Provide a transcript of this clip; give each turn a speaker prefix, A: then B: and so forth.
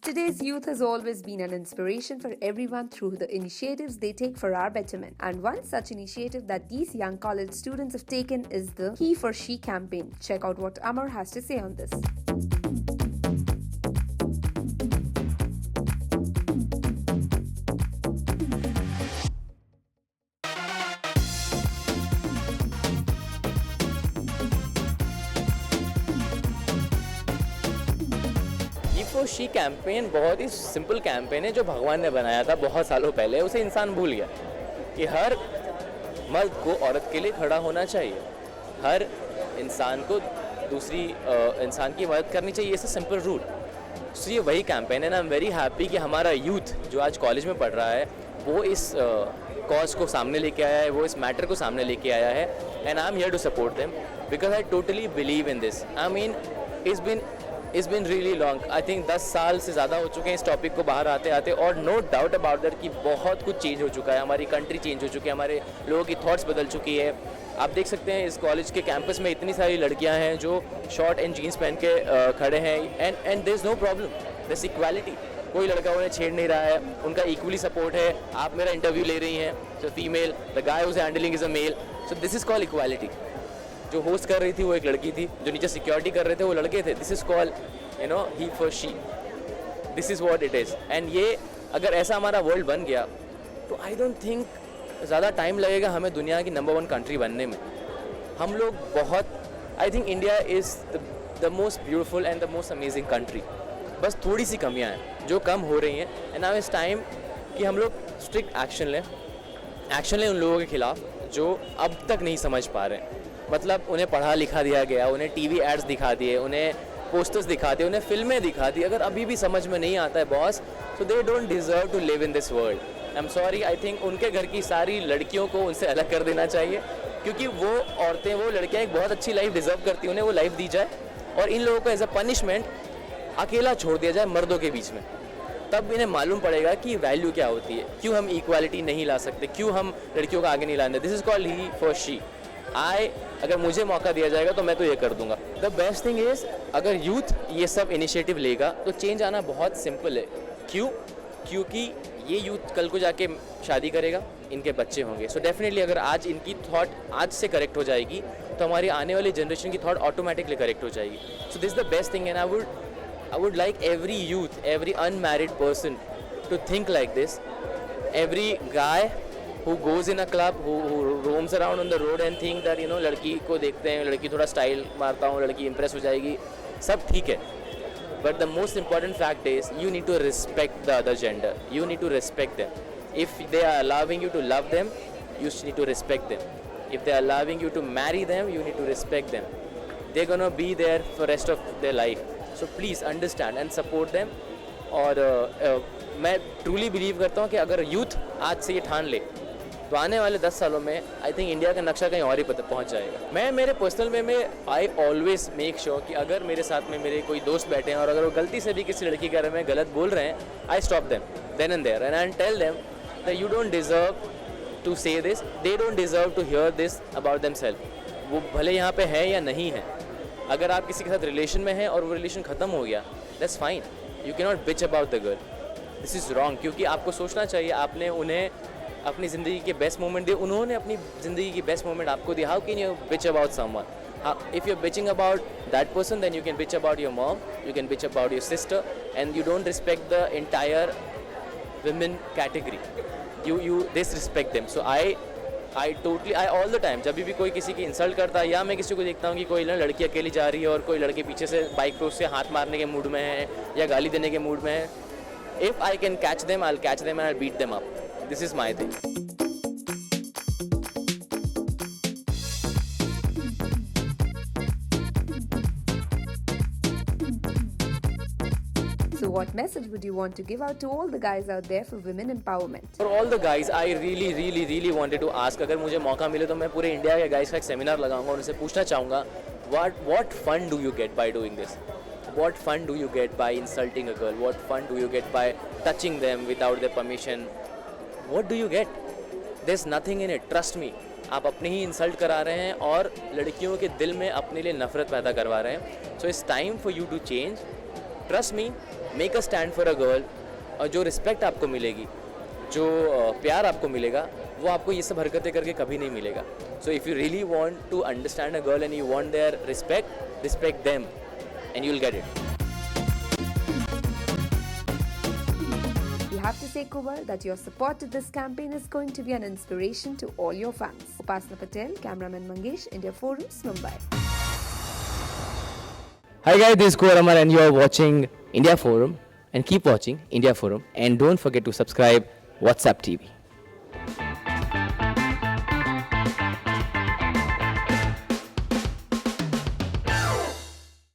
A: Today's youth has always been an inspiration for everyone through the initiatives they take for our betterment. And one such initiative that these young college students have taken is the He for She campaign. Check out what Amar has to say on this.
B: For she campaign बहुत ही simple campaign है जो भगवान ने बनाया था बहुत सालों पहले। उसे इंसान भूल गया कि हर मर्द को औरत के लिए खड़ा होना चाहिए, हर इंसान को दूसरी इंसान की मदद करनी चाहिए। It's a simple rule. So ये वही कैंपेन है ना। आई एम वेरी हैप्पी कि हमारा यूथ जो आज कॉलेज में पढ़ रहा है वो इस कॉज को सामने लेके आया है, वो इस मैटर को सामने लेके आया है। And I am here to support them because I totally believe in this. I mean it's been really long. I think 10 साल से ज़्यादा हो चुके हैं इस टॉपिक को बाहर आते आते, और नो डाउट अबाउट दैट कि बहुत कुछ चेंज हो चुका है। हमारी कंट्री चेंज हो चुकी है, हमारे लोगों की थॉट्स बदल चुकी है। आप देख सकते हैं इस कॉलेज के कैंपस में इतनी सारी लड़कियां हैं जो शॉर्ट एंड जीन्स पहन के खड़े हैं, and there is no problem, there is equality. कोई लड़का उन्हें छेड़ नहीं रहा है, उनका इक्वली सपोर्ट है। आप मेरा इंटरव्यू ले रही हैं, so female, the guy who's handling is a male, so this is called equality. जो होस्ट कर रही थी वो एक लड़की थी, जो नीचे सिक्योरिटी कर रहे थे वो लड़के थे। This is called he for she, this is what it is। and ये अगर ऐसा हमारा वर्ल्ड बन गया तो आई डोंट थिंक ज़्यादा टाइम लगेगा हमें दुनिया की नंबर 1 कंट्री बनने में। हम लोग बहुत, I think India is the most beautiful and the most amazing country. बस थोड़ी सी कमियां हैं जो कम हो रही हैं, एंड नाउ इट्स टाइम कि हम लोग स्ट्रिक्ट एक्शन लें उन लोगों के खिलाफ जो अब तक नहीं समझ पा रहे हैं। मतलब उन्हें पढ़ा लिखा दिया गया, उन्हें टीवी एड्स दिखा दिए, उन्हें पोस्टर्स दिखा दिए, उन्हें फिल्में दिखा दी। अगर अभी भी समझ में नहीं आता है बॉस, तो they don't deserve to live in this world. I am sorry, I think उनके घर की सारी लड़कियों को उनसे अलग कर देना चाहिए, क्योंकि वो औरतें, वो लड़कियां एक बहुत अच्छी लाइफ डिज़र्व करती हैं, उन्हें वो लाइफ दी जाए, और इन लोगों को एज अ पनिशमेंट अकेला छोड़ दिया जाए मर्दों के बीच में। तब इन्हें मालूम पड़ेगा कि वैल्यू क्या होती है, क्यों हम इक्वालिटी नहीं ला सकते, क्यों हम लड़कियों को आगे नहीं लाने। This is called he for she. अगर मुझे मौका दिया जाएगा तो मैं तो ये कर दूंगा। द बेस्ट थिंग इज़, अगर यूथ ये सब इनिशिएटिव लेगा तो चेंज आना बहुत सिंपल है। क्यों? क्योंकि ये यूथ कल को जाके शादी करेगा, इनके बच्चे होंगे। सो डेफिनेटली अगर आज इनकी थॉट आज से करेक्ट हो जाएगी तो हमारी आने वाली जनरेशन की थॉट ऑटोमेटिकली करेक्ट हो जाएगी। So this the best thing, and I would like every youth, every unmarried person to think like this. Every guy who goes in a club, who roams around on the road and think that लड़की को देखते हैं, लड़की थोड़ा style मारता हूँ, लड़की impress हो जाएगी, सब ठीक है। But the most important fact is you need to respect the other gender, you need to respect them. If they are allowing you to love them, you need to respect them. If they are allowing you to marry them, you need to respect them. They're gonna be there for rest of their life, so please understand and support them. और मैं truly believe करता हूँ कि अगर youth आज से ये ठान ले तो आने वाले 10 सालों में आई थिंक इंडिया का नक्शा कहीं और ही पहुंच जाएगा। मैं मेरे पर्सनल में आई ऑलवेज मेक श्योर कि अगर मेरे साथ में मेरे कोई दोस्त बैठे हैं और अगर वो गलती से भी किसी लड़की के बारे में गलत बोल रहे हैं, I stop them then and there, and I tell them that you don't deserve to say this, they don't deserve to hear this about themselves. वो भले यहाँ पे है या नहीं है, अगर आप किसी के साथ रिलेशन में हैं और वो रिलेशन ख़त्म हो गया, that's fine. You can not bitch about the girl, this is wrong. क्योंकि आपको सोचना चाहिए, आपने उन्हें अपनी ज़िंदगी के बेस्ट मोमेंट दिए, उन्होंने अपनी ज़िंदगी की बेस्ट मोमेंट आपको दिया। How can you bitch about someone? If you are bitching about that person, then you can bitch about your mom, you can bitch about your sister, and you don't respect the entire women category. You disrespect them. So I totally, I all the time, जब भी कोई किसी की insult करता है या मैं किसी को देखता हूँ कि कोई लड़की अकेली जा रही है और कोई लड़के पीछे से बाइक पे उससे हाथ मारने के मूड में है या गाली देने के मूड में है, if I can catch them, I'll catch them and I'll beat them up. This is my thing.
A: So what message would you want to give out to all the guys out there for women empowerment?
B: For all the guys, I really wanted to ask, अगर मुझे मौका मिले तो मैं पूरे India के guys का एक सेमिनार लगाऊंगा और उनसे पूछना चाहूँगा, what fun do you get by doing this? What fun do you get by insulting a girl? What fun do you get by touching them without their permission? What do you get? There's nothing in it, trust me. आप अपने ही insult करा रहे हैं और लड़कियों के दिल में अपने लिए नफरत पैदा करवा रहे हैं. So it's time for you to change. Trust me, make a stand for a girl. और जो रिस्पेक्ट आपको मिलेगी, जो प्यार आपको मिलेगा, वो आपको ये सब हरकतें करके कभी नहीं मिलेगा. So if you really want to understand a girl and you want their respect them and you will get it.
A: We have to say, Kumar, that your support to this campaign is going to be an inspiration to all your fans. Upasna Patel, cameraman Mangesh, India Forums, Mumbai.
B: Hi guys, this is Core Amar and you are watching India Forum, and keep watching India Forum, and don't forget to subscribe WhatsApp TV.